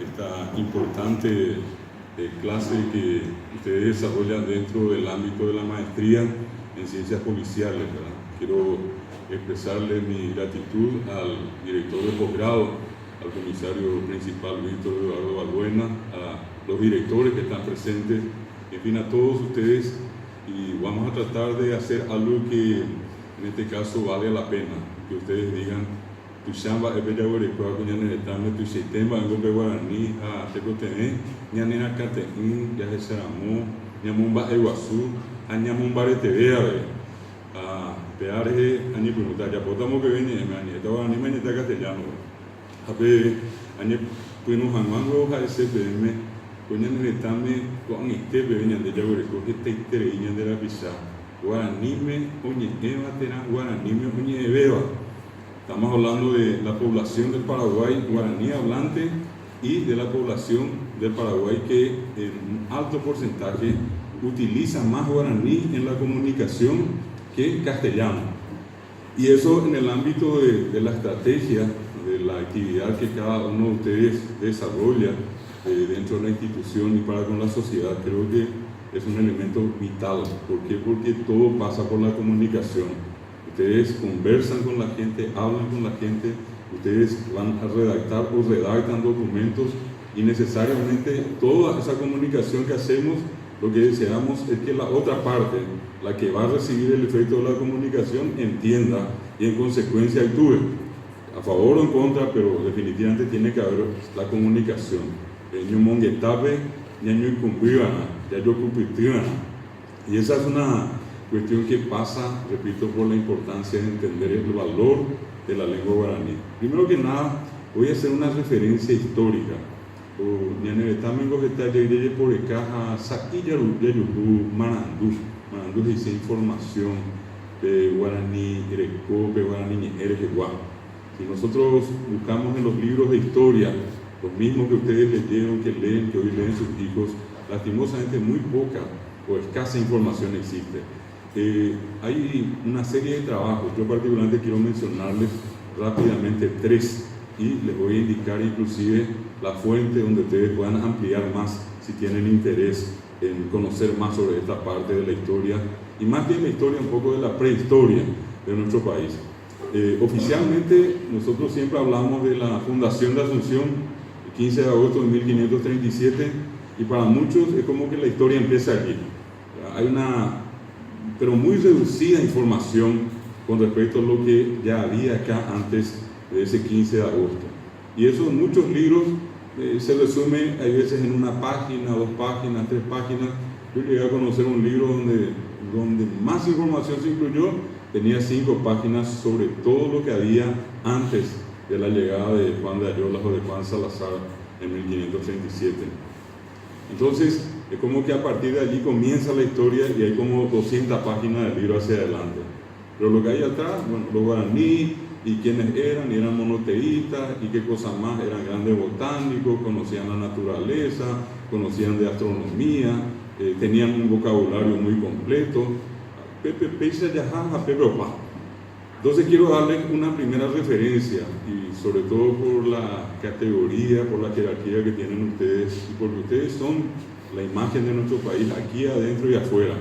esta importante clase que ustedes desarrollan dentro del ámbito de la maestría en ciencias policiales, ¿verdad? Quiero expresarle mi gratitud al director de posgrado, al comisario principal Víctor Eduardo Balbuena, a los directores que están presentes, en fin, a todos ustedes, y vamos a tratar de hacer algo que en este caso vale la pena, que ustedes digan tu chamba es bella guarecua con yaneretame tu sistema en golpe guaraní a tecotené ñanena cateín ya se ramó ñamumba eguazú a ñamumba retevea a peaje añe punuta ya potamos que viene añe esta guaraní mañeta castellano a pe añe punu hanmango a ese pm con yaneretame con este beña de ya guarecua que te tereña de la pisa guaraní me oñe eva tena guaraní me oñe beba. Estamos hablando de la población del Paraguay guaraní hablante y de la población del Paraguay que en un alto porcentaje utiliza más guaraní en la comunicación que castellano. Y eso en el ámbito de la estrategia, de la actividad que cada uno de ustedes desarrolla dentro de la institución y para con la sociedad, creo que es un elemento vital. ¿Por qué? Porque todo pasa por la comunicación. Ustedes conversan con la gente, hablan con la gente, ustedes van a redactar o redactan documentos y necesariamente toda esa comunicación que hacemos, lo que deseamos es que la otra parte, la que va a recibir el efecto de la comunicación, entienda y en consecuencia actúe, a favor o en contra, pero definitivamente tiene que haber la comunicación. Y esa es una cuestión que pasa, repito, por la importancia de entender el valor de la lengua guaraní. Primero que nada, voy a hacer una referencia histórica. Marandú dice información de guaraní, erecope, guaraní, erejeguá. Si nosotros buscamos en los libros de historia, los mismos que ustedes leyeron, que leen, que hoy leen sus hijos, lastimosamente muy poca o escasa información existe. Hay una serie de trabajos, yo particularmente quiero mencionarles rápidamente 3 y les voy a indicar inclusive la fuente donde ustedes puedan ampliar más si tienen interés en conocer más sobre esta parte de la historia y más bien la historia un poco de la prehistoria de nuestro país. Oficialmente nosotros siempre hablamos de la fundación de Asunción el 15 de agosto de 1537 y para muchos es como que la historia empieza aquí. Hay una pero muy reducida información con respecto a lo que ya había acá antes de ese 15 de agosto. Y eso en muchos libros se resume, hay veces en una página, 2 páginas, 3 páginas. Yo llegué a conocer un libro donde más información se incluyó, tenía 5 páginas sobre todo lo que había antes de la llegada de Juan de Ayolas o de Juan Salazar en 1537. Entonces, es como que a partir de allí comienza la historia y hay como 200 páginas del libro hacia adelante. Pero lo que hay atrás, bueno, los guaraní y quiénes eran monoteístas y qué cosas más, eran grandes botánicos, conocían la naturaleza, conocían de astronomía, tenían un vocabulario muy completo. Entonces quiero darles una primera referencia y sobre todo por la categoría, por la jerarquía que tienen ustedes y porque ustedes son la imagen de nuestro país aquí adentro y afuera.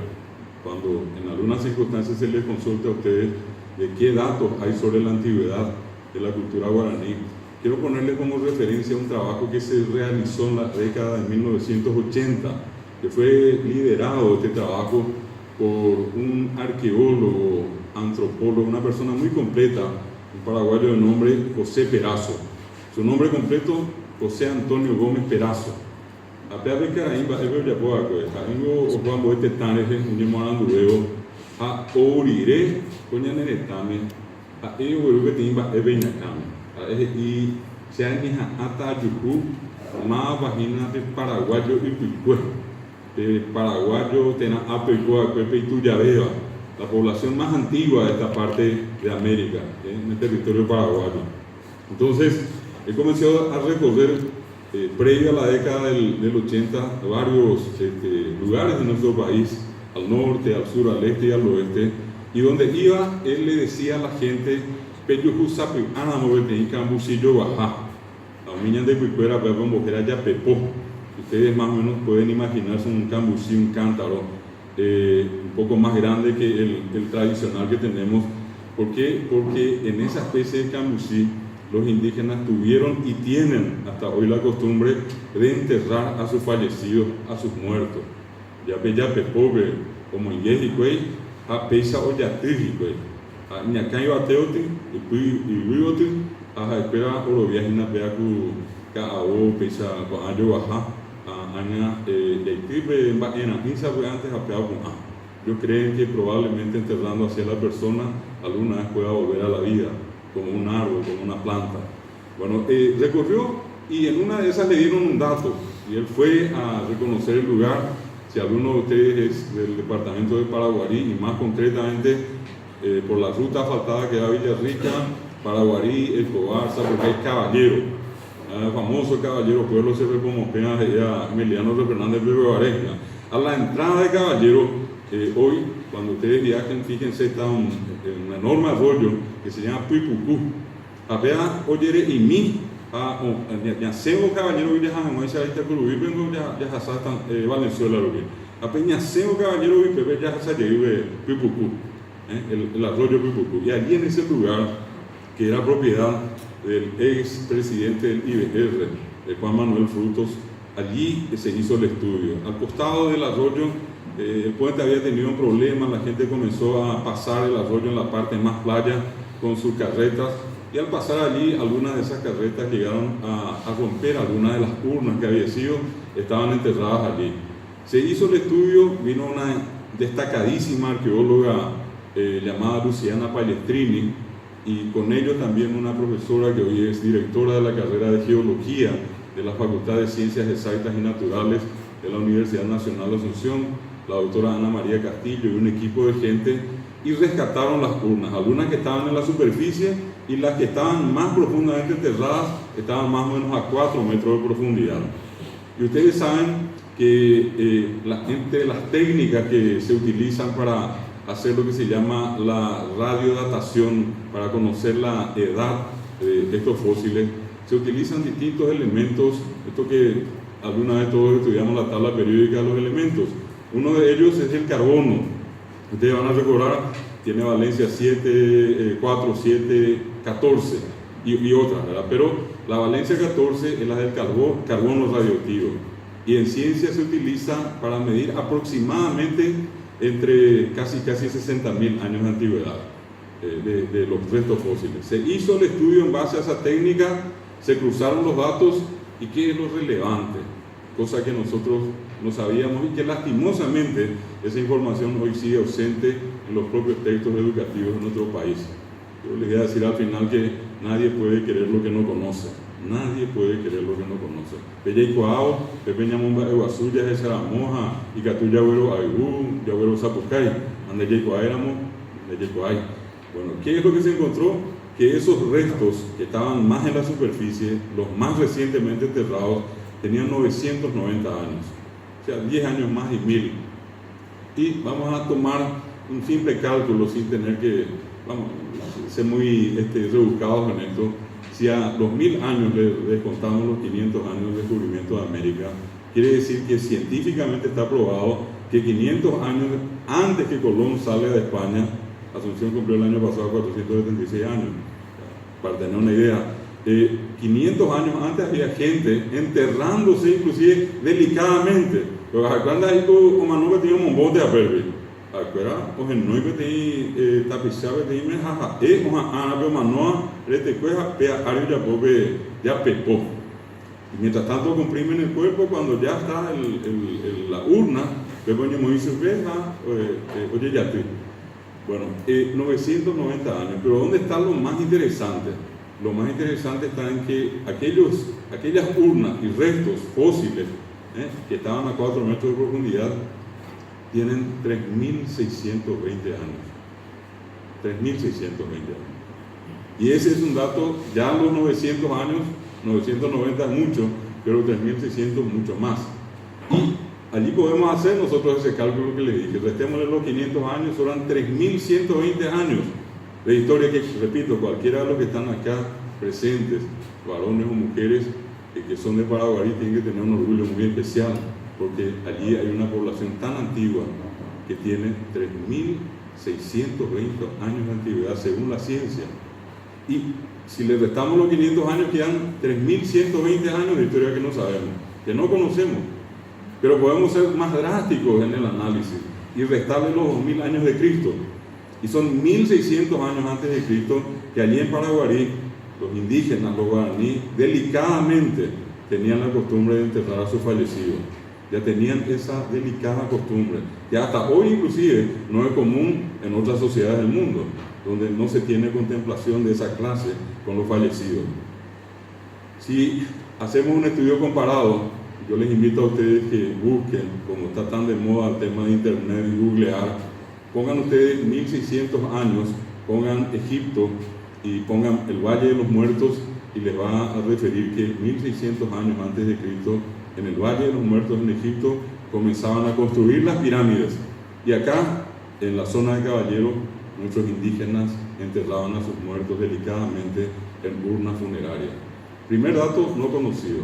Cuando en algunas circunstancias se les consulta a ustedes de qué datos hay sobre la antigüedad de la cultura guaraní, quiero ponerles como referencia un trabajo que se realizó en la década de 1980, que fue liderado este trabajo por un arqueólogo, antropólogo, una persona muy completa, un paraguayo de nombre José Perazo. Su nombre completo, José Antonio Gómez Perazo. A pesar de que ainda é verdade boa coisa, ainda o vamos ter tarefa de morando eu a ourire conhaneretame a eu que tem ba ebenacame e se ainda atajuku ma vagina de paraguayo e pico de paraguayo tena apecoa que ya veo la población más antigua de esta parte de América en el territorio paraguayo. Entonces he comenzado a recorrer previo a la década del 80, varios lugares de nuestro país, al norte, al sur, al este y al oeste, y donde iba, él le decía a la gente, Peyo Jusapi, Anamovete y Cambusillo Baja, Miñan de Cuicuera, pero como que era ya Pepó. Ustedes más o menos pueden imaginarse un cambucí, un cántaro, un poco más grande que el tradicional que tenemos. ¿Por qué? Porque en esa especie de cambucí los indígenas tuvieron y tienen hasta hoy la costumbre de enterrar a sus fallecidos, a sus muertos. Ya Pepó, como en Yejicuey, a Peisa o Yatijicue, a Ñacayo Ateoti, y Huioti, a Espera Oroviajina Peacu, Caao, Peisa, Ayo Baja, a Aña, Yaitipe, en Insa, antes a Peacu. Yo creo que probablemente enterrando hacia la persona, alguna vez pueda volver a la vida, como un árbol, como una planta. Bueno, recorrió y en una de esas le dieron un dato, y él fue a reconocer el lugar. Si alguno de ustedes es del departamento de Paraguarí, y más concretamente por la ruta asfaltada que da Villarrica, Paraguarí, Escobar, porque hay Caballero, el famoso Caballero, pueblo se ve como apenas Emiliano Fernández de Vareja. A la entrada de Caballero, hoy, cuando ustedes viajen, fíjense, está un enorme arroyo que se llama Puipucú. Apenas oyere y mi, ya sebo Caballero Villaja, no es ahí está Curubí, vengo ya hasta Valenzuela, lo que. Apenas sebo Caballero Villaja, ya hasta llegué Puipucú, el arroyo Puipucú. Y allí en ese lugar, que era propiedad del ex presidente del IBR, de Juan Manuel Frutos, allí se hizo el estudio. Al costado del arroyo, el puente había tenido un problema, la gente comenzó a pasar el arroyo en la parte más playa con sus carretas, y al pasar allí, algunas de esas carretas llegaron a romper algunas de las urnas que había sido, estaban enterradas allí. Se hizo el estudio, vino una destacadísima arqueóloga llamada Luciana Palestrini, y con ellos también una profesora que hoy es directora de la carrera de Geología de la Facultad de Ciencias Exactas y Naturales de la Universidad Nacional de Asunción, la doctora Ana María Castillo, y un equipo de gente, y rescataron las urnas, algunas que estaban en la superficie y las que estaban más profundamente enterradas estaban más o menos a 4 metros de profundidad. Y ustedes saben que entre las técnicas que se utilizan para hacer lo que se llama la radiodatación, para conocer la edad de estos fósiles, se utilizan distintos elementos, esto que alguna vez todos estudiamos la tabla periódica de los elementos. Uno de ellos es el carbono. Ustedes van a recordar, tiene valencia 7, 4, 7, 14 y otras, ¿verdad? Pero la valencia 14 es la del carbono radioactivo. Y en ciencia se utiliza para medir aproximadamente entre casi 60.000 años de antigüedad de los restos fósiles. Se hizo el estudio en base a esa técnica, se cruzaron los datos, y qué es lo relevante, cosa que nosotros no sabíamos y que lastimosamente esa información hoy sigue ausente en los propios textos educativos de nuestro país. Yo les voy a decir al final que nadie puede querer lo que no conoce. Nadie puede querer lo que no conoce. Pelle Coao, Pepe Ñamomba Eguazuya, Esaramoja, y Catú Yagüero Aigú, Yagüero Zapucay, Ande Yecoa éramos, de Yecoay. Bueno, ¿qué es lo que se encontró? Que esos restos que estaban más en la superficie, los más recientemente enterrados, tenían 990 años. O sea, 10 años más y 1000. Y vamos a tomar un simple cálculo sin tener que ser muy rebuscados en esto. Si a los 1000 años le descontamos los 500 años de descubrimiento de América, quiere decir que científicamente está probado que 500 años antes que Colón salga de España, Asunción cumplió el año pasado 476 años, para tener una idea, 500 años antes había gente enterrándose inclusive delicadamente. Pero cuando hay un manual que tiene un bote a perder, acuerda, o en no hay que tapizar que tiene jaja, o a ver manual rete cueja pea ario ya pobre ya pepó. Y mientras tanto comprimen el cuerpo, cuando ya está la urna, le ponen muy surveja, oye ya te. Bueno, 990 años, pero ¿dónde está lo más interesante? Lo más interesante está en que aquellas urnas y restos fósiles que estaban a 4 metros de profundidad tienen 3.620 años. 3.620 años. Y ese es un dato, ya los 900 años, 990 es mucho, pero 3.600 mucho más. Y allí podemos hacer nosotros ese cálculo que le dije, restémosle los 500 años, serán 3.120 años de historia que, repito, cualquiera de los que están acá presentes, varones o mujeres, que son de Paraguarí tienen que tener un orgullo muy especial, porque allí hay una población tan antigua que tiene 3.620 años de antigüedad según la ciencia. Y si le restamos los 500 años, quedan 3.120 años de historia que no sabemos, que no conocemos. Pero podemos ser más drásticos en el análisis y restarle los 2.000 años de Cristo. Y son 1.600 años antes de Cristo que allí en Paraguarí, los indígenas, los guaraní, delicadamente tenían la costumbre de enterrar a sus fallecidos. Ya tenían esa delicada costumbre, que hasta hoy inclusive no es común en otras sociedades del mundo, donde no se tiene contemplación de esa clase con los fallecidos. Si hacemos un estudio comparado, yo les invito a ustedes que busquen, como está tan de moda el tema de internet y googlear, pongan ustedes 1.600 años, pongan Egipto y pongan el Valle de los Muertos y les va a referir que 1.600 años antes de Cristo, en el Valle de los Muertos en Egipto, comenzaban a construir las pirámides. Y acá, en la zona de Caballero, nuestros indígenas enterraban a sus muertos delicadamente en urnas funerarias. Primer dato no conocido.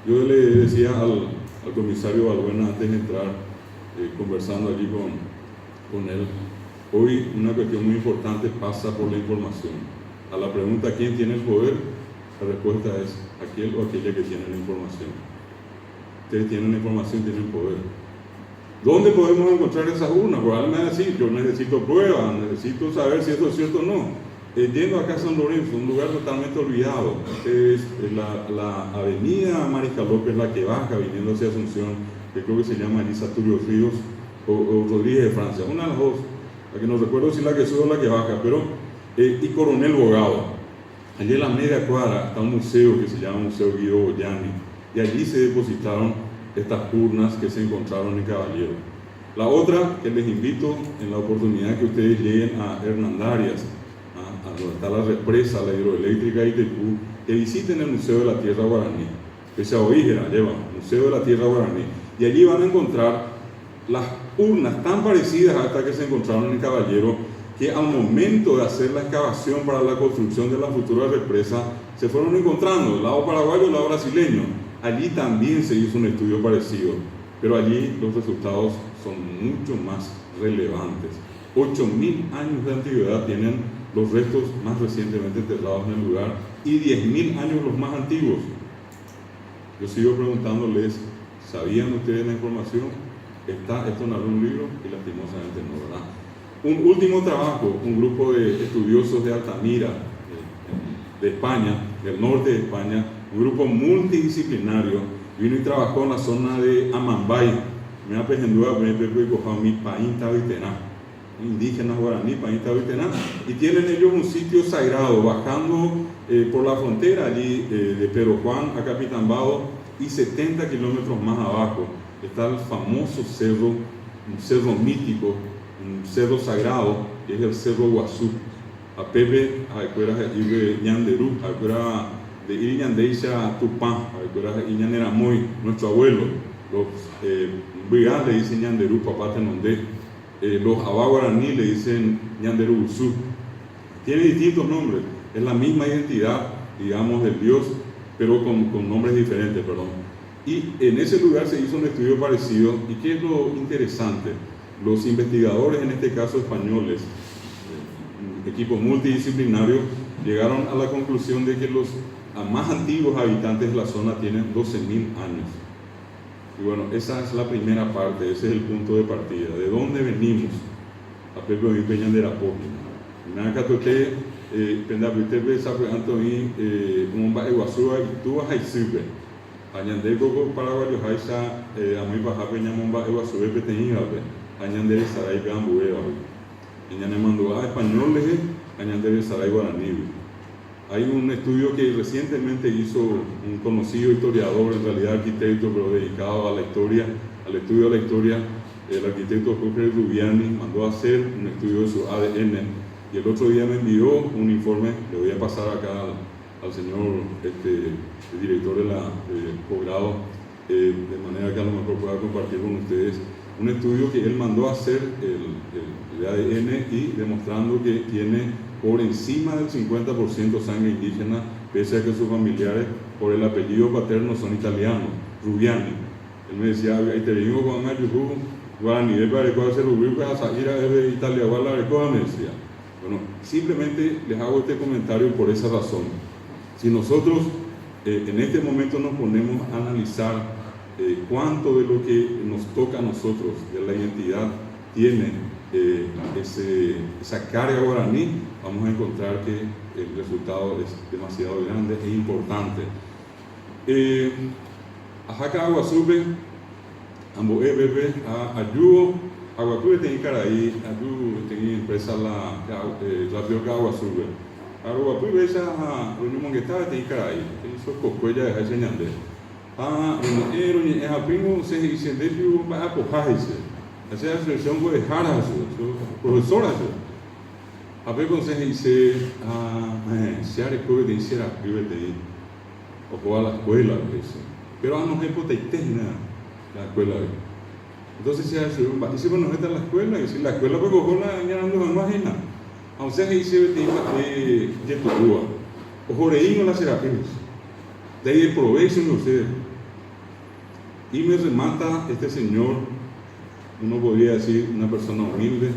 Yo le decía al comisario Balbuena antes de entrar, conversando allí con él, hoy una cuestión muy importante pasa por la información. A la pregunta ¿quién tiene el poder? La respuesta es aquel o aquella que tiene la información. Ustedes tienen la información, tienen el poder. ¿Dónde podemos encontrar esas urnas? Porque alguien me va a decir, yo necesito pruebas, necesito saber si esto es cierto o no. Yendo acá a San Lorenzo, un lugar totalmente olvidado, es la avenida Mariscal López, la que baja viniendo hacia Asunción, que creo que se llama Elisa Turio Ríos o Rodríguez de Francia, una de las dos, la que no recuerdo si la que sube o la que baja, pero y Coronel Bogado. Allí en la media cuadra está un museo que se llama Museo Guido Boyani, y allí se depositaron estas urnas que se encontraron en Caballero. La otra que les invito en la oportunidad que ustedes lleguen a Hernandarias, a donde está la represa, la hidroeléctrica de Itaipú, que visiten el Museo de la Tierra Guaraní, que se oígera, lleva, Museo de la Tierra Guaraní, y allí van a encontrar las urnas tan parecidas a estas que se encontraron en Caballero, que al momento de hacer la excavación para la construcción de la futura represa, se fueron encontrando, el lado paraguayo y el lado brasileño. Allí también se hizo un estudio parecido, pero allí los resultados son mucho más relevantes. 8.000 años de antigüedad tienen los restos más recientemente enterrados en el lugar y 10.000 años los más antiguos. Yo sigo preguntándoles, ¿sabían ustedes la información? ¿Está esto en algún libro? Y lastimosamente no, ¿verdad? Un último trabajo, un grupo de estudiosos de Altamira, de España, del norte de España, un grupo multidisciplinario, vino y trabajó en la zona de Amambay, me aprendió a mi país indígenas guaraní, país y tienen ellos un sitio sagrado, bajando por la frontera allí de Pedro Juan a Capitambado, y 70 kilómetros más abajo está el famoso cerro, un cerro mítico, un cerro sagrado, que es el Cerro Guazú. A Pepe, a Ecuera de Ñanderú, a Ecuera de Iriñandeisha Tupán, a Ecuera de Iñaneramoy, nuestro abuelo. Los Brigas le dicen Ñanderú, papá Tenondé. Los Abá guaraní le dicen Ñanderú Usú. Tiene distintos nombres, es la misma identidad, digamos, del Dios, pero con nombres diferentes, perdón. Y en ese lugar se hizo un estudio parecido. ¿Y qué es lo interesante? Los investigadores, en este caso españoles, un equipo multidisciplinario, llegaron a la conclusión de que los más antiguos habitantes de la zona tienen 12.000 años. Y bueno, esa es la primera parte, ese es el punto de partida. ¿De dónde venimos? A Pepe de Peña de la Pógina. Me acá toqué, Pendapitepe, Sape Antoni, Mumba Eguazúa, y tú vas a Isipe. Añandé Coco Paraguayo, Haisa, Amui Baja Peña Mumba Eguazúa, Peteñigape, Añandé Saray Gambueva. Añandé Mandua españoles, Añandé Saray Guaraní. Hay un estudio que recientemente hizo un conocido historiador, en realidad arquitecto, pero dedicado a la historia, al estudio de la historia. El arquitecto Jorge Rubiani mandó a hacer un estudio de su ADN, y el otro día me envió un informe, le voy a pasar acá al señor el director de la posgrado, de manera que a lo mejor pueda compartir con ustedes un estudio que él mandó a hacer el ADN, y demostrando que tiene por encima del 50% sangre indígena, pese a que sus familiares por el apellido paterno son italianos, Rubiani. Él me decía, ahí te digo con Ayuhu, Guarani, de Parecoa, se rubrica a Sahira de Italia, Gualarecoa, me decía. Bueno, simplemente les hago este comentario por esa razón. Si nosotros en este momento nos ponemos a analizar cuánto de lo que nos toca a nosotros, de la identidad, tiene esa carga guaraní, vamos a encontrar que el resultado es demasiado grande e importante. Ajaca Aguasube, Ambo Bebe, Ayuo, Aguasube tenía cara ahí, Ayuo tenía empresa la Pioca Aguasube. Aguasube esa reunión monguetada tenía cara ahí, hizo cocuella de Jaice Ñandé. Es a primo se dice de Piu va a cojarse. Esa asociación puede dejar a su profesora. A ver con se dice se ha recuerdo de hiciera prive de ahí o fue a la escuela pero a no es hipotética la escuela. Entonces se hace un baticio no está en la escuela y si la escuela pues cojo la ñarando no imagina. Aunque se dice de tu rúa o joreín o las serapinas. De ahí aprovechen ustedes. Y me remata este señor, uno podría decir una persona humilde,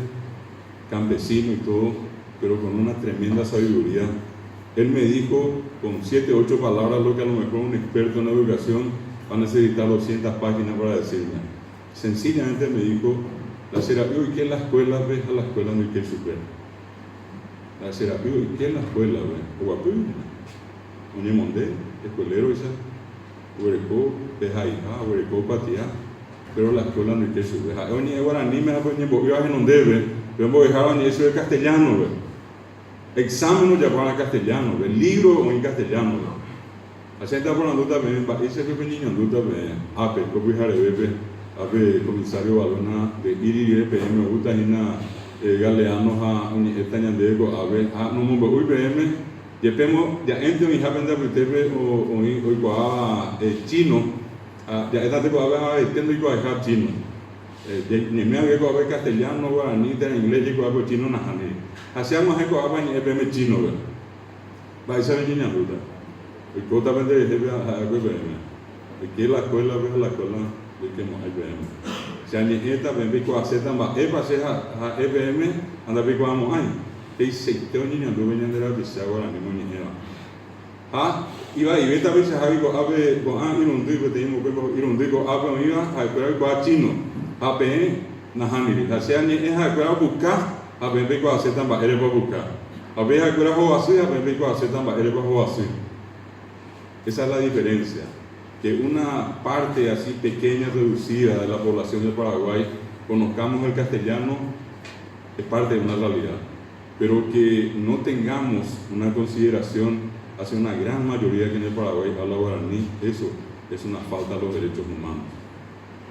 campesino y todo, pero con una tremenda sabiduría. Él me dijo con 7 o 8 palabras lo que a lo mejor un experto en educación va a necesitar 200 páginas para decirme. Sencillamente me dijo, la serapio y qué en la escuela ves a la escuela no hay que super. La serapio y qué en la escuela ves, o guapu, Mondé, escuelero esa. Huerecó, Bejaijá, Huerecó, Patía, pero la escuela no hay que subir. Oye, guaraní me ha puesto en donde debe, pero me dejaban eso de castellano, examen ya para castellano, el libro o en castellano. Así está por la duda, ese fue niño en duda, ape, como hija de bebé, ape, comisario Balona, de ir PM, me gusta galeanos a esta ñandego, ape, no me voy PM. Ya entre mi hija vende o chino, ya esta te puede haber entiendo y puede dejar chino. Ni me había haber castellano, guaraní, inglés y puede chino najani. Hacíamos eco haber ni EPM chino, va a ser niña duda. Y cota vende de jefe a EPM. Aquí la escuela, ve la escuela de que no hay EPM. Si hay esta, ven pico a Z, va a EPM, anda pico a Moai. Que se te oye niño venían de la visa ahora mismo niñera. Iba y esta vez Javi con ave con irundico tenemos que irundico ave iba a esperar con chino. Ave najani. La sea ni es a esperar buscar a ver pico a hacer tan bajere para buscar. A ver a esperar o así a ver pico a hacer tan bajere para o así. Esa es la diferencia. Que una parte así pequeña reducida de la población de Paraguay conozcamos el castellano es parte de una realidad. Pero que no tengamos una consideración hacia una gran mayoría que en el Paraguay habla guaraní, eso es una falta de los derechos humanos.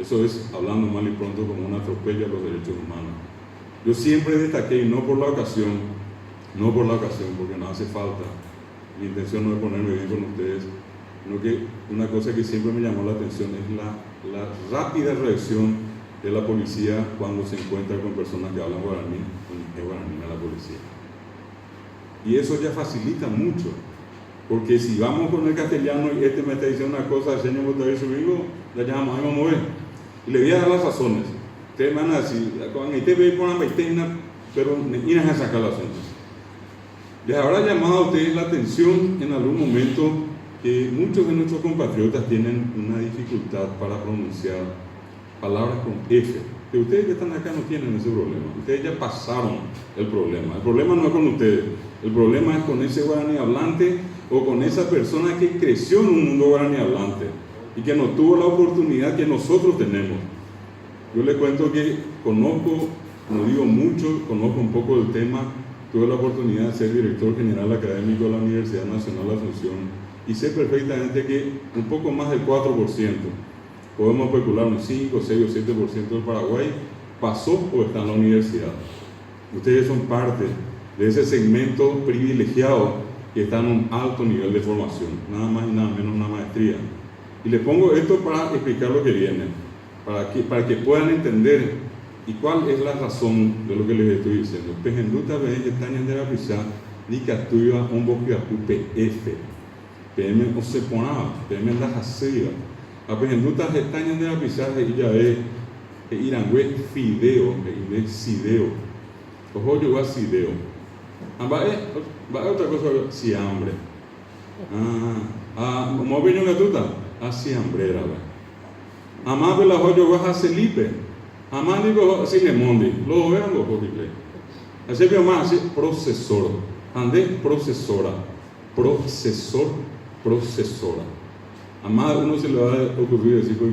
Eso es, hablando mal y pronto, como una atropello a los derechos humanos. Yo siempre destaqué, y no por la ocasión, porque no hace falta, mi intención no es ponerme bien con ustedes, sino que una cosa que siempre me llamó la atención es la rápida reacción de la policía cuando se encuentra con personas que hablan guaraní, es guaraní a la policía. Y eso ya facilita mucho, porque si vamos con el castellano y este me está diciendo una cosa, el señor me está diciendo, ya llamamos, ahí vamos a ver. Y le voy a dar las razones. Ustedes van a decir, con este ve por la maitena, pero ni a sacar las razones. Les habrá llamado a ustedes la atención en algún momento que muchos de nuestros compatriotas tienen una dificultad para pronunciar palabras con F, que ustedes que están acá no tienen ese problema, ustedes ya pasaron el problema no es con ustedes, el problema es con ese guaraní hablante o con esa persona que creció en un mundo guaraní hablante y que no tuvo la oportunidad que nosotros tenemos. Yo les cuento que conozco, no digo mucho, conozco un poco del tema, tuve la oportunidad de ser director general académico de la Universidad Nacional de Asunción y sé perfectamente que un poco más del 4%, podemos especular un 5, 6 o 7% del Paraguay pasó o está en la universidad. Ustedes son parte de ese segmento privilegiado que está en un alto nivel de formación, nada más y nada menos una maestría. Y les pongo esto para explicar lo que viene, para que puedan entender y cuál es la razón de lo que les estoy diciendo. Pejenduta ve están en la prisa ni que actúa un boquiapu PF. PM o se ponaba, PM la hacía. A pejenduta gestañas de la pisaje y ya ve, irangüe fideo, de sideo. Ojo, yo va sideo. Va otra cosa, si hambre. ¿Cómo vino la tuta? Así hambrera, va. Amá de la joyo va a Felipe. Amá digo, así le mondi. Lo vean los Felipe. Así que más, así, procesor. Andé, procesora. Procesora. Amá, uno se le va a ocurrir decir que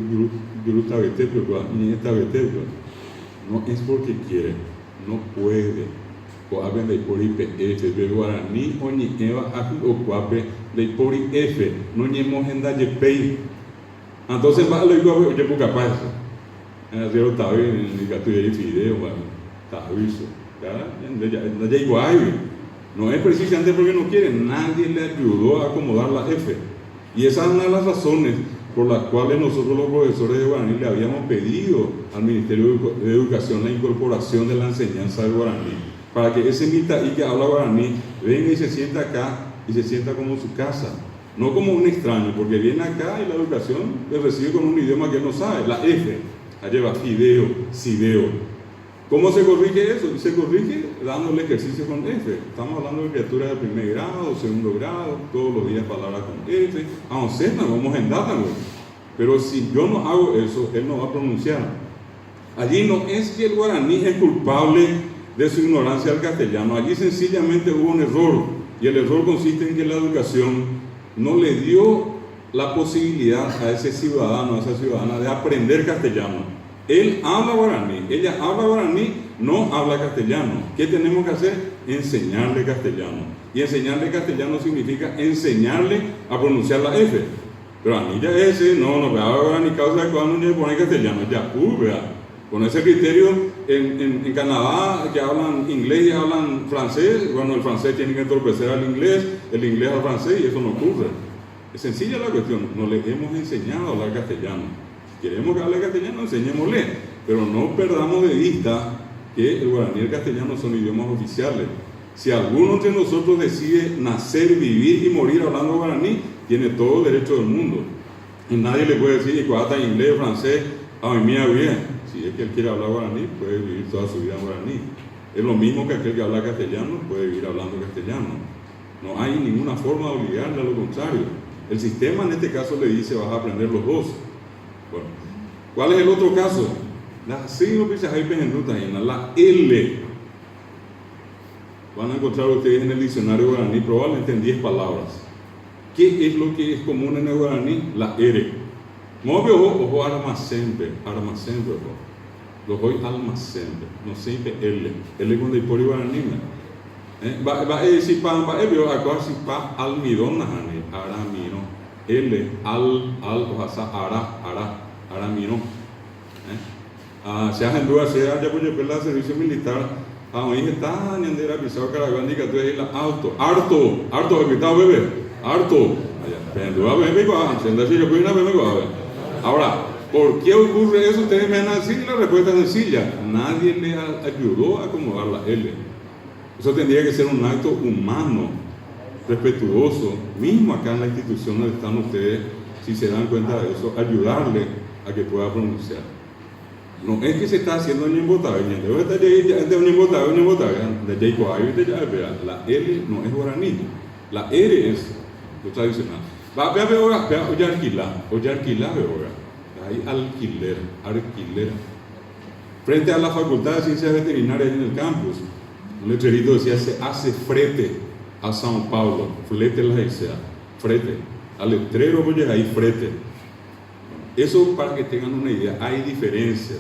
yo está vete, pero ni está vete, no es porque quiere, no puede. O hablan de por IPF, de guaraní o ni eva o cuape de por IF, no ni mojenda de pei. Entonces va a lo igual yo puedo capaz. Hacer otra vez en el gato de fideo, está aviso. Ya igual. No es precisamente porque no quiere, nadie le ayudó a acomodar la F. Y esa es una de las razones por las cuales nosotros los profesores de guaraní le habíamos pedido al Ministerio de Educación la incorporación de la enseñanza del guaraní, para que ese mitaí que habla guaraní venga y se sienta acá y se sienta como en su casa, no como un extraño, porque viene acá y la educación le recibe con un idioma que él no sabe, la F, allá lleva fideo, sideo. ¿Cómo se corrige eso? Se corrige dándole ejercicio con F. Estamos hablando de criaturas de primer grado, segundo grado, todos los días palabras con F. Aunque vamos en data, pero si yo no hago eso, él no va a pronunciar. Allí no es que el guaraní es culpable de su ignorancia del castellano. Allí sencillamente hubo un error. Y el error consiste en que la educación no le dio la posibilidad a ese ciudadano, a esa ciudadana, de aprender castellano. Él habla guaraní, ella habla guaraní, no habla castellano. ¿Qué tenemos que hacer? Enseñarle castellano. Y enseñarle castellano significa enseñarle a pronunciar la F. Pero a mí ya ese, no me habla guaraní, causa de cuando no pone castellano, ya, vea. Con ese criterio, en Canadá, que hablan inglés y hablan francés, bueno, el francés tiene que entorpecer al inglés, el inglés al francés, y eso no ocurre. Es sencilla la cuestión, no le hemos enseñado a hablar castellano. Queremos que hable castellano, enseñémosle, pero no perdamos de vista que el guaraní y el castellano son idiomas oficiales. Si alguno de nosotros decide nacer, vivir y morir hablando guaraní, tiene todo el derecho del mundo. Y nadie le puede decir que habla inglés, francés, a mí me bien. Si es que él quiere hablar guaraní, puede vivir toda su vida en guaraní. Es lo mismo que aquel que habla castellano, puede vivir hablando castellano. No hay ninguna forma de obligarle, a lo contrario. El sistema en este caso le dice, vas a aprender los dos. Bueno, ¿cuál es el otro caso? La L. Van a encontrar ustedes en el diccionario guaraní probablemente en 10 palabras. ¿Qué es lo que es común en el guaraní? La R. Ojo almacén, lo voy almacén, no siempre L. L cuando hay por guaraní. Va a decir pa, acá si pa almidón, aramino. L, o sea, aramino. Se hacen dudas, se haya por el servicio militar. Ahí está, ni andera pisado caragán, diga, tú eres la harto, evitado bebé, harto. Pero bebé, ahora, ¿por qué ocurre eso? Ustedes me van a decir la respuesta sencilla. Nadie le ayudó a acomodar la L. Eso tendría que ser un acto humano, respetuoso, mismo acá en la institución donde están ustedes, si se dan cuenta de eso, ayudarle a que pueda pronunciar. No es que se está haciendo la L no es guaraní, la R es lo tradicional. Hay alquiler. Frente a la Facultad de Ciencias Veterinarias en el campus, un letrerito decía, se hace frete a São Paulo, flete la ICEA, frete, al letrero, oye, hay frete. Eso para que tengan una idea, hay diferencia.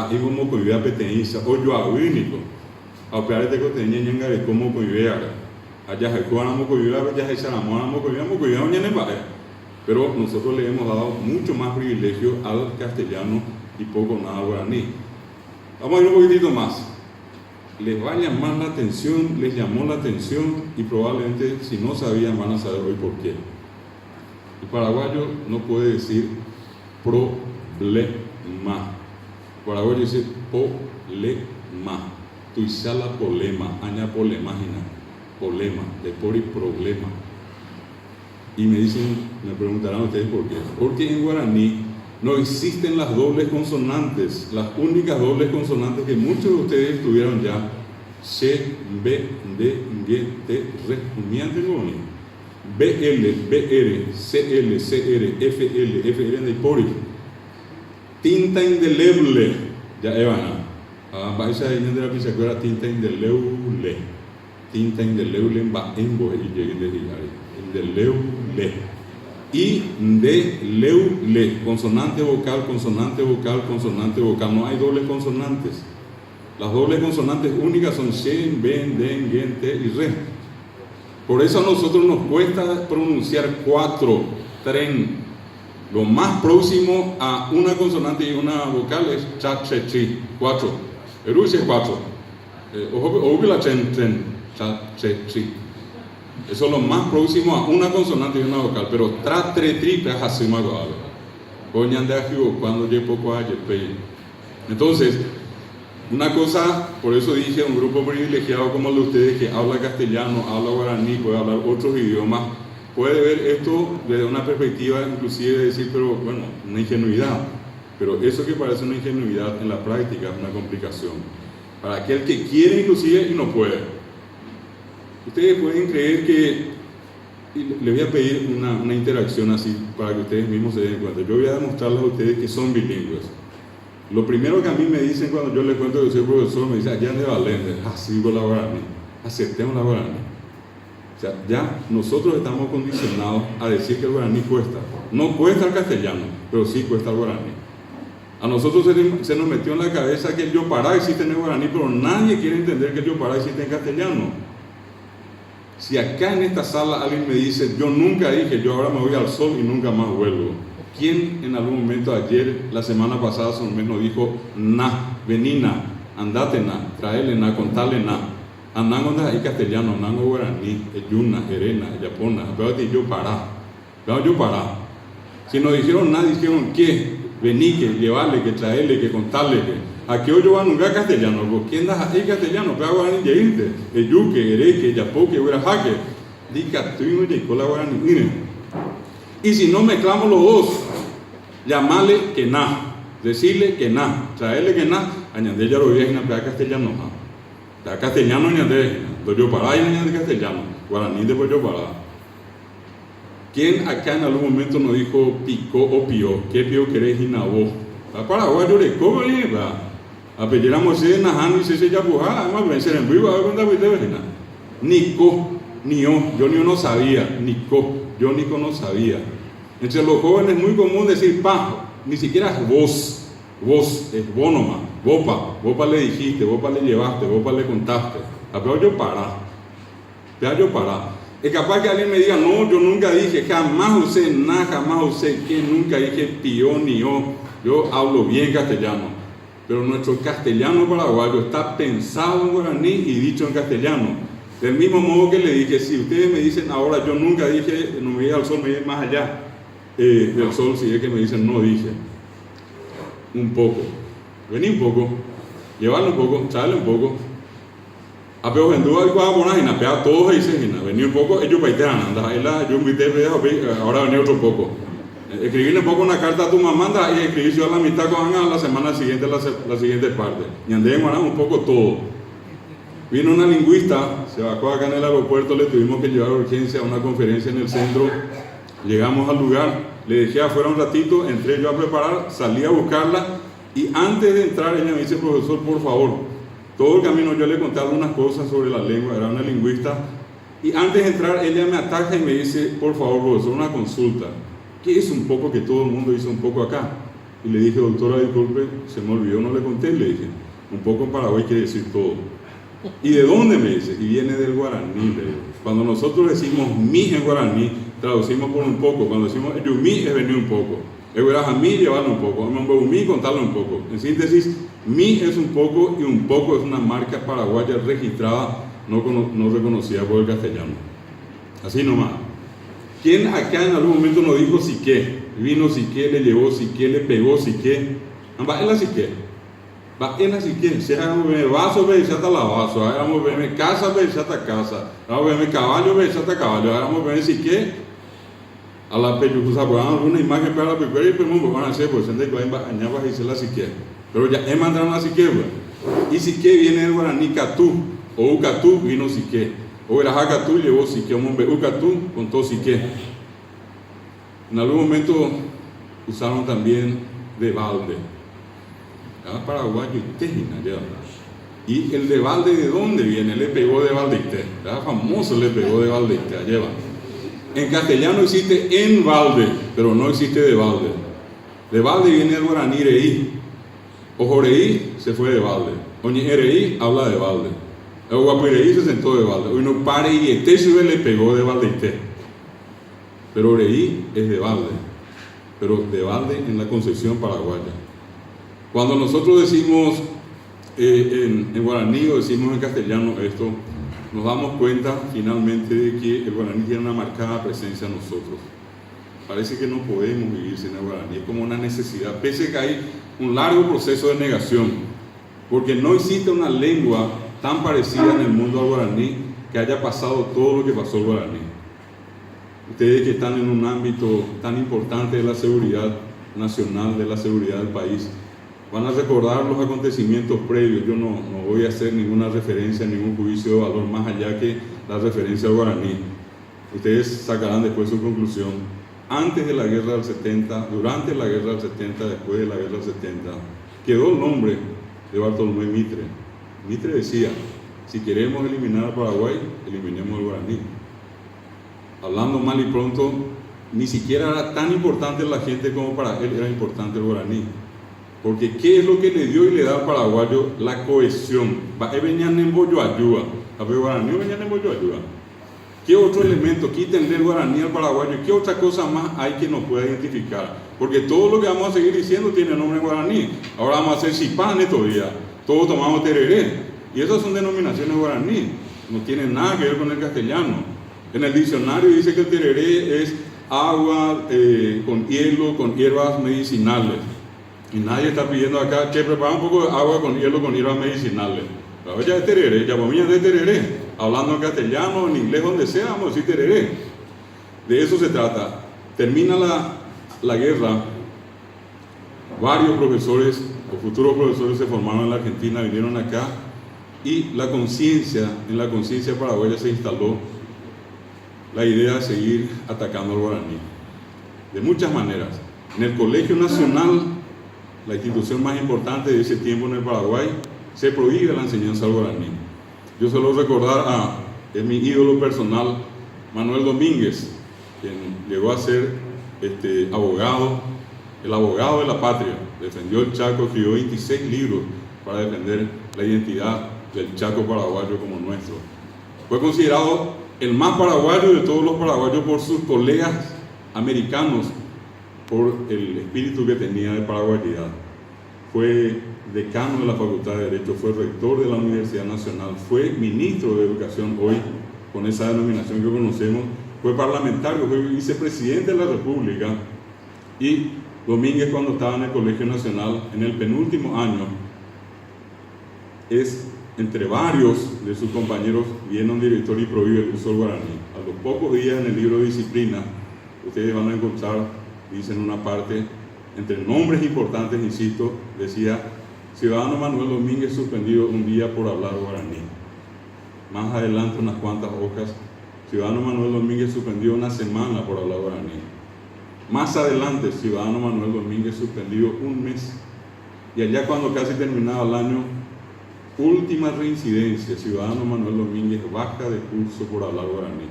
Y como que vive a petencia, o yo a único, a operar de que tenía ñanga de cómo que vive acá. Allá se cuánamo que vive, allá se salamamos que vive, pero nosotros le hemos dado mucho más privilegio al castellano y poco nada al guaraní. Vamos a ir un poquitito más. Les va a llamar la atención, les llamó la atención y probablemente si no sabían van a saber hoy por qué. El paraguayo no puede decir problema. El paraguayo dice polema. Tuisala polema, aña polemagina. Polema, de por y problema. Y me preguntarán ustedes por qué. Porque en guaraní no existen las dobles consonantes, las únicas dobles consonantes que muchos de ustedes estudiaron ya. C, B, D, G, T, R. BL, BR, CL, CR, FL, FR de Pori. Tinta indeleble. Ya Evana. Vais a ir de la pizza que era tinta indeleble. Tinta indeleble en Baengo y lleguen de indeleble. Y de leule, consonante vocal, consonante vocal, consonante vocal. No hay dobles consonantes. Las dobles consonantes únicas son shen, ben, den, gen, te y re. Por eso a nosotros nos cuesta pronunciar 4, tren. Lo más próximo a una consonante y una vocal es cha, che, chi. 4. Eruche 4. Ogula chen, tren, cha, che, chi. Eso es lo más próximo a una consonante y una vocal, pero tra, tre, tri, es así más grave. Cuando yo poco hay. Entonces, una cosa, por eso dije, un grupo privilegiado como el de ustedes que habla castellano, habla guaraní, puede hablar otros idiomas, puede ver esto desde una perspectiva inclusive de decir, pero bueno, una ingenuidad. Pero eso que parece una ingenuidad en la práctica es una complicación. Para aquel que quiere inclusive y no puede. Ustedes pueden creer que, y les voy a pedir una interacción así para que ustedes mismos se den cuenta. Yo voy a demostrarles a ustedes que son bilingües. Lo primero que a mí me dicen cuando yo les cuento que soy profesor, me dicen, allá de Valente, así con la guaraní, aceptemos la guaraní. O sea, ya nosotros estamos condicionados a decir que el guaraní cuesta. No cuesta el castellano, pero sí cuesta el guaraní. A nosotros se nos metió en la cabeza que el yopará existe en el guaraní, pero nadie quiere entender que el yopará existe en castellano. Si acá en esta sala alguien me dice, yo nunca dije, yo ahora me voy al sol y nunca más vuelvo. ¿Quién en algún momento ayer, la semana pasada, su mes nos dijo, na, venina, andate na, traele na, contale na? Andango ahí castellano, andango guaraní, yuna, erena, yapona, pero yo pará. Si nos dijeron nada, dijeron que, vení, que llevarle, que traerle, que contarle, que. Aquí hoy yo van a nunca castellano, porque ¿quién da ahí castellano? Pero guaraní ya irte, el yuque, ereque, yapoque, huerajaque, dica, tú y no llegó la guaraní, miren. Y si no mezclamos los dos, llamarle que na, decirle que na, traerle que na, añadir ya lo voy a imaginar castellano, ya castellano añadir, yo para y añadir castellano, guaraní después yo para. ¿Quién acá en algún momento nos dijo picó o pío? ¿Qué pío querés y nabó? La Paraguay yo le cobro y va. Apellidamos ese najano y se ya puja, además vencer en vivo, a ver cuánta viste vecina. Nico, ni yo no sabía, Nico, yo Nico no sabía. Entre los jóvenes es muy común decir pa, ni siquiera es vos, es vos nomás, vopa le dijiste, vopa le llevaste, vopa le contaste. Pero yo para. Es capaz que alguien me diga, no, yo nunca dije, jamás usé nada, jamás usé que, nunca dije pío ni yo hablo bien castellano. Pero nuestro castellano paraguayo está pensado en guaraní y dicho en castellano. Del mismo modo que le dije, si ustedes me dicen ahora, yo nunca dije, no me voy al sol, me voy más allá del sol, si es que me dicen, no dije. Un poco. Vení un poco, llevarle un poco, echarle un poco. A peor en duda, a todos dicen, vení un poco, ellos paitean, anda, yo invité, ahora venía otro poco. Escribirle un poco una carta a tu mamá y escribir yo a la mitad con Ana la semana siguiente, la siguiente parte. Y andé un poco todo. Vino una lingüista, se bajó acá en el aeropuerto, le tuvimos que llevar a urgencia a una conferencia en el centro. Llegamos al lugar, le dejé afuera un ratito, entré yo a preparar, salí a buscarla y antes de entrar ella me dice, profesor, por favor, todo el camino yo le conté algunas cosas sobre la lengua, era una lingüista, y antes de entrar ella me ataca y me dice, por favor, profesor, una consulta. ¿Qué es un poco que todo el mundo hizo un poco acá? Y le dije, doctora, disculpe, se me olvidó, no le conté, le dije, un poco en Paraguay quiere decir todo. ¿Y de dónde me dice? Y viene del guaraní. Cuando nosotros decimos mi en guaraní, traducimos por un poco. Cuando decimos mi es venir un poco. A mí llevarlo un poco. Mi contarlo un poco. En síntesis, mi es un poco y un poco es una marca paraguaya registrada, no reconocida por el castellano. Así nomás. ¿Quién acá en algún momento nos dijo si qué? Vino si qué, le llevó si qué, le pegó si qué. Va en la si qué. Va en la si qué. Si hagamos ver vaso, ve chata la vaso. Hagamos ver casa, ve chata casa. Hagamos ver caballo, ve chata caballo. Hagamos ver si qué. a la pelusa, pues una imagen para la pecuaria y pues van a hacer, pues en de que añaba y se la siquiera. Pero ya he mandado la siquiera. Y siquiera viene el guaraní catú, o ucatú vino siquiera. O el ajacatú llevó siquiera, un hombre ucatú con todo siquiera. En algún momento usaron también de balde. Paraguayo y tejina, ya. Y el de balde, ¿de dónde viene? Le pegó de baldeite. Famoso le pegó de baldeite, lleva. En castellano existe en balde, pero no existe de balde. De balde viene el guaraní reí. Ojoreí se fue de balde. Oñereí habla de balde. El guapireí se sentó de balde. Hoy no pare y este le pegó de baldeite. Pero reí es de balde. Pero de balde en la concepción paraguaya. Cuando nosotros decimos en guaraní o decimos en castellano esto, nos damos cuenta finalmente de que el guaraní tiene una marcada presencia en nosotros. Parece que no podemos vivir sin el guaraní, es como una necesidad, pese a que hay un largo proceso de negación, porque no existe una lengua tan parecida en el mundo al guaraní que haya pasado todo lo que pasó el guaraní. Ustedes que están en un ámbito tan importante de la seguridad nacional, de la seguridad del país, van a recordar los acontecimientos previos. Yo no voy a hacer ninguna referencia, ningún juicio de valor más allá que la referencia al guaraní. Ustedes sacarán después su conclusión. Antes de la guerra del 70, durante la guerra del 70, después de la guerra del 70, quedó el nombre de Bartolomé Mitre. Mitre decía, si queremos eliminar a Paraguay, eliminemos el guaraní. Hablando mal y pronto, ni siquiera era tan importante la gente como para él era importante el guaraní. Porque ¿qué es lo que le dio y le da al paraguayo la cohesión? ¿Qué otro elemento? Quítenle el guaraní al paraguayo. ¿Qué otra cosa más hay que nos pueda identificar? Porque todo lo que vamos a seguir diciendo tiene nombre guaraní. Ahora vamos a hacer chipane todavía. Todos tomamos tereré. Y esas son denominaciones guaraní. No tienen nada que ver con el castellano. En el diccionario dice que el tereré es agua con hielo, con hierbas medicinales. Y nadie está pidiendo acá, che, prepara un poco de agua con hielo con hierbas medicinales. Pero ya es tereré, ya pomilla de tereré. Hablando en castellano, en inglés, donde sea, vamos a decir tereré. De eso se trata. Termina la guerra. Varios profesores o futuros profesores se formaron en la Argentina, vinieron acá. Y en la conciencia paraguaya se instaló la idea de seguir atacando al guaraní. De muchas maneras. En el Colegio Nacional, la institución más importante de ese tiempo en el Paraguay, se prohíbe la enseñanza al guaraní. Yo suelo recordar a mi ídolo personal, Manuel Domínguez, quien llegó a ser abogado, el abogado de la patria. Defendió el Chaco, escribió 26 libros para defender la identidad del Chaco paraguayo como nuestro. Fue considerado el más paraguayo de todos los paraguayos por sus colegas americanos, por el espíritu que tenía de paraguayidad. Fue decano de la Facultad de Derecho, fue rector de la Universidad Nacional, fue ministro de Educación hoy, con esa denominación que conocemos, fue parlamentario, fue vicepresidente de la República. Y Domínguez, cuando estaba en el Colegio Nacional, en el penúltimo año, entre varios de sus compañeros, viene un director y prohíbe el uso del guaraní. A los pocos días, en el libro de disciplina, ustedes van a encontrar, dice en una parte, entre nombres importantes, insisto, decía, ciudadano Manuel Domínguez suspendido un día por hablar guaraní. Más adelante, unas cuantas hojas, ciudadano Manuel Domínguez suspendido una semana por hablar guaraní. Más adelante, ciudadano Manuel Domínguez suspendido un mes. Y allá cuando casi terminaba el año, última reincidencia, ciudadano Manuel Domínguez baja de curso por hablar guaraní.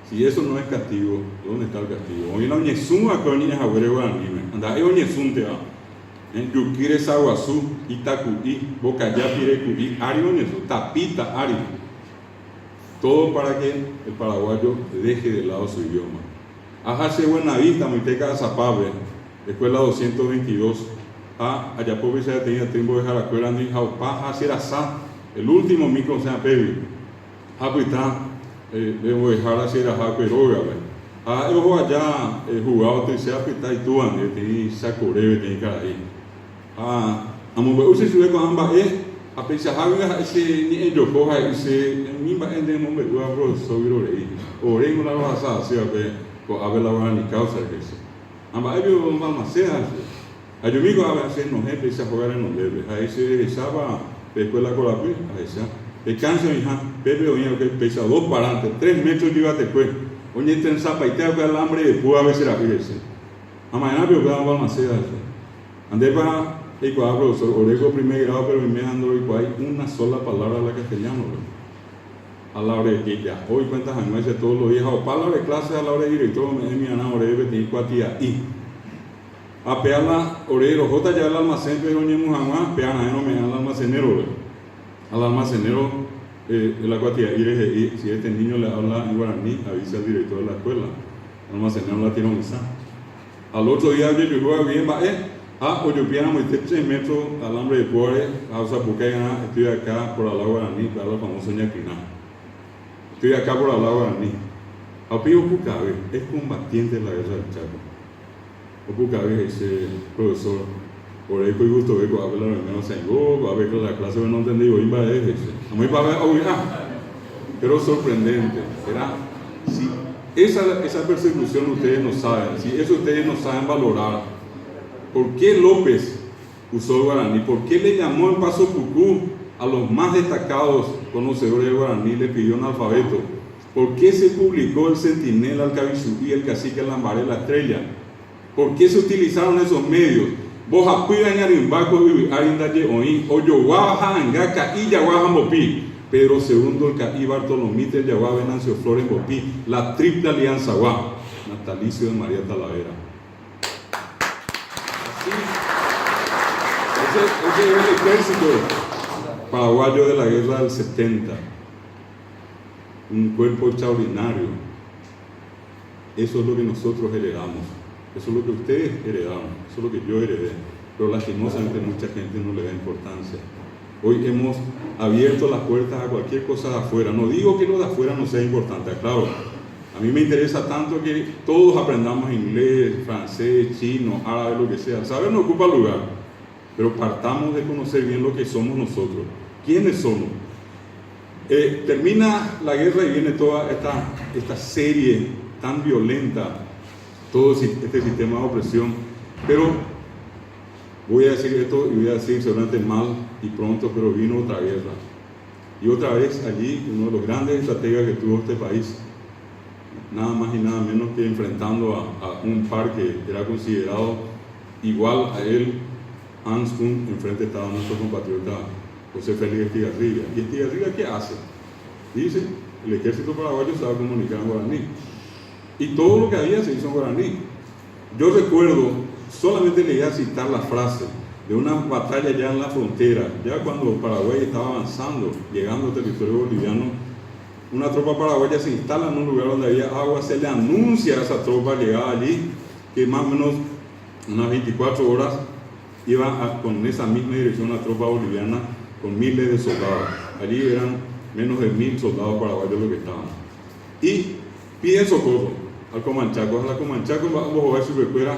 Si eso no es castigo, ¿dónde está el castigo? Hoy la oñezún a coñi es abuelo guaraní, anda, es oñezún te va. Yuquire Saguazú, Itacuí, Bocayá, Pirecuí, Ari oñezún, Tapita, Ari. Todo para que el paraguayo deje de lado su idioma. Ajase Buenavista, Moiteca Zapabe, escuela 222. Ayapobe se tenía tiempo de Jaracuela, ni Jaupa, Hacerasá, el último micro se apeló. Japuita. Debo dejar así era Jacueroga. Yo allá jugado, te sea pita y tú, te sacorebe, te caray. Usted sube con ambas, a pesar de ese ni yo coja ese, ni va en el nombre de un profesor, orengo la raza, con ave la guarani causa que eso. Amba ellos van a hacer eso. Ayumigo a veces no gente se jugar en los bebés. Ahí se echaba de escuela con la piel, ahí se. El cáncer, hija, bebé oía que pesa 2 parantes, 3 metros lleva después. Oye, ten zapa y te haga el hambre y después a veces la fíjese. A mañana pero van a hacer eso. Ande va y cuando profesor, orego primer grado, pero me ando y hay una sola palabra en la castellano. A la hora de que ya hoy cuentas anuales todos los días, o palabra de clase a la hora de director, me mi ana orebe te cuatía y. A peala orero, jota ya el almacén, pero ni muhamá, peana no me al almacenero. Al almacenero, la cuatía y si este niño le habla en guaraní, avisa al director de la escuela. El almacenero la tiene misa. Al otro día yo llegó bien, va, o yo piano muy 3 metros alambre de pobre, a usar porque estoy acá por el lago guaraní, para la famosa ñaquina. Estoy acá por el lago guaraní. A Pío Pucabe es combatiente en la guerra del Chaco. O Pucabe ese profesor, por ahí fue gusto ver cuando habla de menos en go, a ver que la clase no entendí, hoy va a ese. A mí para ver, pero sorprendente, era, si esa persecución ustedes no saben, si eso ustedes no saben valorar, ¿por qué López usó el guaraní? ¿Por qué le llamó en Paso Pucú a los más destacados conocedores del guaraní, le pidió un alfabeto? ¿Por qué se publicó el Centinela, el Cabizubí, el Cacique, el Lambaré, la Estrella? ¿Por qué se utilizaron esos medios? Vos apoyan a Rimbaco y Arindaye Oín, o Yoguaja, Angaca y Yaguaja Mopí. Pedro II, el Caí, Bartolomé, el Yaguá, Venancio Flores, Mopí, la triple alianza Guá, natalicio de María Talavera. Ese es el ejército paraguayo de la guerra del 70. Un cuerpo extraordinario. Eso es lo que nosotros heredamos. Eso es lo que ustedes heredaron. Eso es lo que yo heredé. Pero lastimosamente mucha gente no le da importancia. Hoy hemos abierto las puertas a cualquier cosa de afuera. No digo que lo de afuera no sea importante, claro. A mí me interesa tanto que todos aprendamos inglés, francés, chino, árabe, lo que sea. El saber no ocupa lugar, pero partamos de conocer bien lo que somos nosotros. ¿Quiénes somos? Termina la guerra y viene toda esta serie tan violenta, todo este sistema de opresión. Pero voy a decir esto y voy a decir seguramente mal y pronto, pero vino otra guerra. Y otra vez allí, uno de los grandes estrategas que tuvo este país, nada más y nada menos que enfrentando a un par que era considerado igual a él, Hans Kuhn, enfrente estaba nuestro compatriota José Félix Estigarribia. ¿Y Estigarribia qué hace? Dice, el ejército paraguayo se va a comunicar en guaraní. Y todo lo que había se hizo en guaraní. Yo recuerdo, solamente le iba a citar la frase de una batalla ya en la frontera, ya cuando Paraguay estaba avanzando, llegando al territorio boliviano. Una tropa paraguaya se instala en un lugar donde había agua, se le anuncia a esa tropa llegada allí, que más o menos unas 24 horas iba con esa misma dirección una tropa boliviana con miles de soldados. Allí eran menos de 1000 soldados paraguayos los que estaban. Y piden socorro al Comanchaco. A la Comanchaco vamos a ver su recuerda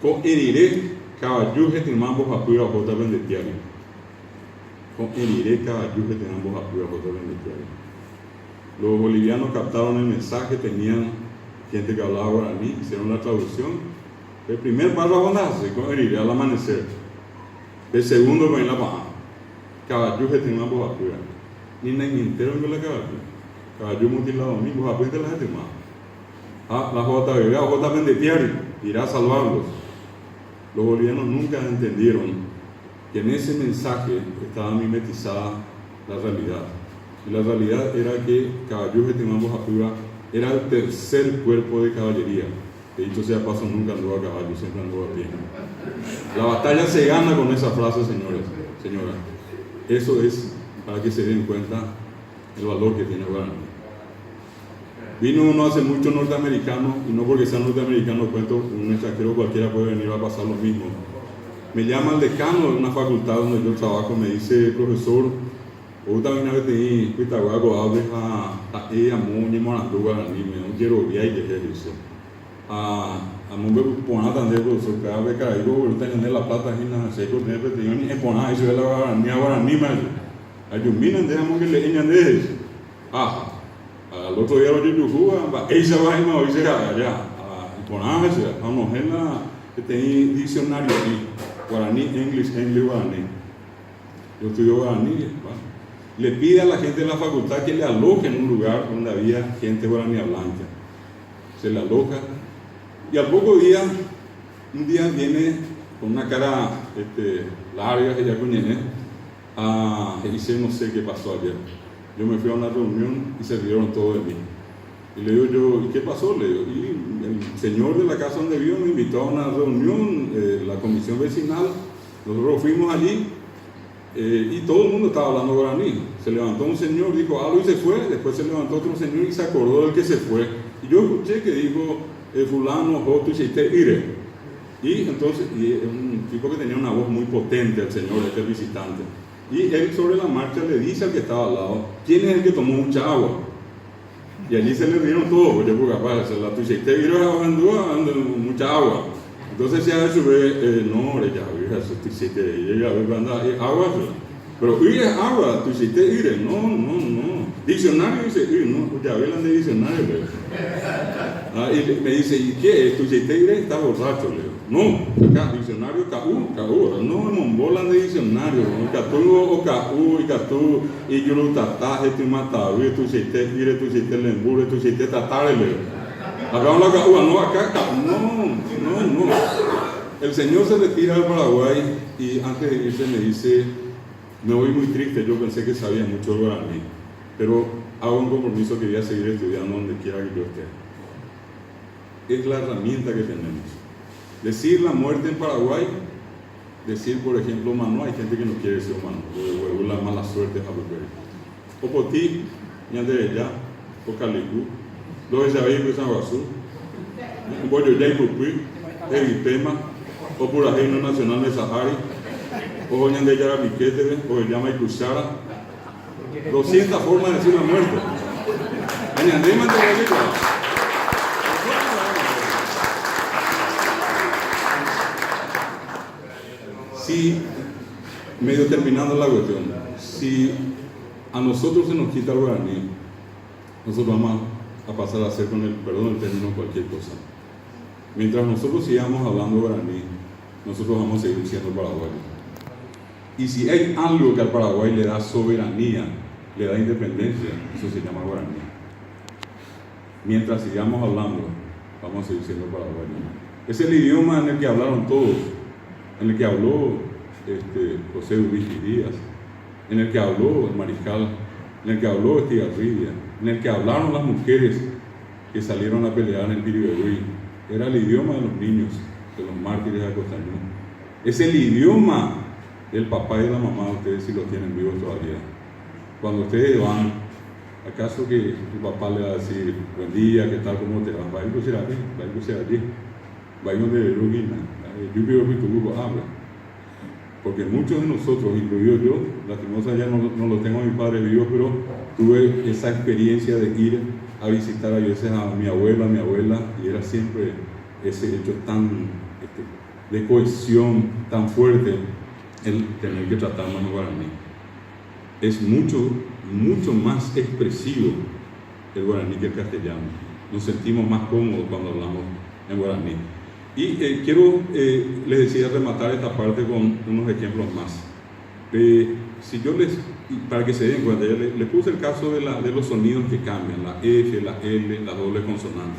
con Eriré, Caballuje, Timambos, Apuya, Jota, Vendetiario. Con Eriré, Caballuje, Timambos, Apuya, Jota, Vendetiario. Los bolivianos captaron el mensaje, tenían gente que hablaba guaraní, hicieron la traducción. El primer párrafo nace con Eriré al amanecer. El segundo con la paja. Caballuje, Timambos, Apuya. Ni nadie entero con la caballuje. Caballo mutilado, amigos, apuesta la gente más. La Jota bebé, Jota Vendetiario, irá a salvarlos. Los bolivianos nunca entendieron que en ese mensaje estaba mimetizada la realidad. Y la realidad era que Caballuje Timambos Apuya era el tercer cuerpo de caballería. Que dicho sea paso, nunca andó a caballo, siempre andó a pie. La batalla se gana con esa frase, señores, señoras. Eso es para que se den cuenta el valor que tiene Guaraní. Vino uno hace mucho norteamericano, y no porque sea norteamericano cuento, un extranjero cualquiera puede venir a pasar lo mismo. Me llama el decano de una facultad donde yo trabajo, me dice, profesor, hoy también a veces Cuitaguaco hables a ella, Muñe, Morandú, Guaraní, me quiero ver y que dice. A Mumbe Poná también, profesor, cada vez que hay algo, tener la plata en la seco, tener petición, y Poná, y se ve la Guaraní, a Guaraní, ayuminan, dejamos que le eñan de eso. Ajá. al otro día lo yujuba, ella va a hoy se allá, por ángeles, vamos en la que tenía diccionario aquí, guaraní, English, guaraní. Yo estudio guaraní, ¿va? Le pide a la gente de la facultad que le aloje en un lugar donde había gente guaraní hablante. Se le aloja y al poco día, un día viene con una cara larga que ya coñené, y dice, no sé qué pasó ayer. Yo me fui a una reunión y se rieron todos de mí. Y le digo yo, ¿y qué pasó? Le digo, y el señor de la casa donde vivo me invitó a una reunión, la comisión vecinal, nosotros fuimos allí, y todo el mundo estaba hablando guaraní. Se levantó un señor, dijo algo y se fue, después se levantó otro señor y se acordó del que se fue. Y yo escuché que dijo, fulano, jotu, cheite, ire. Y entonces, es un tipo que tenía una voz muy potente, el señor, este visitante. Y él sobre la marcha le dice al que estaba al lado, ¿quién es el que tomó mucha agua? Y allí se le rieron todos, porque la tucheite, ire, mucha agua. Entonces ya a su vez, no, ya, eso tucheite, llega a ver, agua, pero ire es agua, tucheite, ire, no. Diccionario dice, no, ya hablan de diccionario, y me dice, ¿y qué es? Tucheite, ire, está borracho, le digo. No, acá, diccionario, caú, no me mombolan de diccionario, catú o caú, y catú, y yo lo tataje, tu mataú, y tucheite, ire, tucheite, lembure, tucheite, tatare, le digo. Acá la caú, no, acá, no. El señor se retira al Paraguay y antes de irse me dice, me voy muy triste, yo pensé que sabía mucho el guaraní, pero hago un compromiso que voy a seguir estudiando donde quiera que yo esté. Es la herramienta que tenemos. Decir la muerte en Paraguay, decir por ejemplo Manu, hay gente que no quiere decir Manu, o la mala suerte a volver. O Poti, Ñanderella, o Calicú, lo de Xavier de San Guasú, un bollo ya y Pupi, Evipema, o Purajeino Nacional de Sahari, o Ñanderella Piquete, o el Llama y Cuchara. 200 formas de decir la muerte. Si, medio terminando la cuestión, si a nosotros se nos quita el guaraní, nosotros vamos a pasar a hacer con el perdón del término cualquier cosa. Mientras nosotros sigamos hablando guaraní, nosotros vamos a seguir siendo paraguayos. Y si hay algo que al Paraguay le da soberanía, le da independencia, eso se llama guaraní. Mientras sigamos hablando, vamos a seguir siendo paraguayos. Es el idioma en el que hablaron todos, en el que habló José Luis Díaz, en el que habló el mariscal, en el que habló Estigarribia, en el que hablaron las mujeres que salieron a pelear en el Piribebuy. Era el idioma de los niños, de los mártires de Acostañú. Es el idioma del papá y de la mamá, ustedes si los tienen vivos todavía. Cuando ustedes van, ¿acaso que el papá le va a decir, buen día, qué tal, cómo te va? Va a ir allí, va a ir donde Rugina, yo vivo que tu grupo habla. Porque muchos de nosotros, incluido yo, lastimosa ya no lo tengo a mi padre vivo, pero tuve esa experiencia de ir a visitar a veces a mi abuela, y era siempre ese hecho tan de cohesión tan fuerte, el tener que tratarnos en guaraní. Es mucho más expresivo el guaraní que el castellano. Nos sentimos más cómodos cuando hablamos en guaraní. Y les decía rematar esta parte con unos ejemplos más. Si yo para que se den cuenta, les puse el caso de los sonidos que cambian, la F, la L, la doble consonante.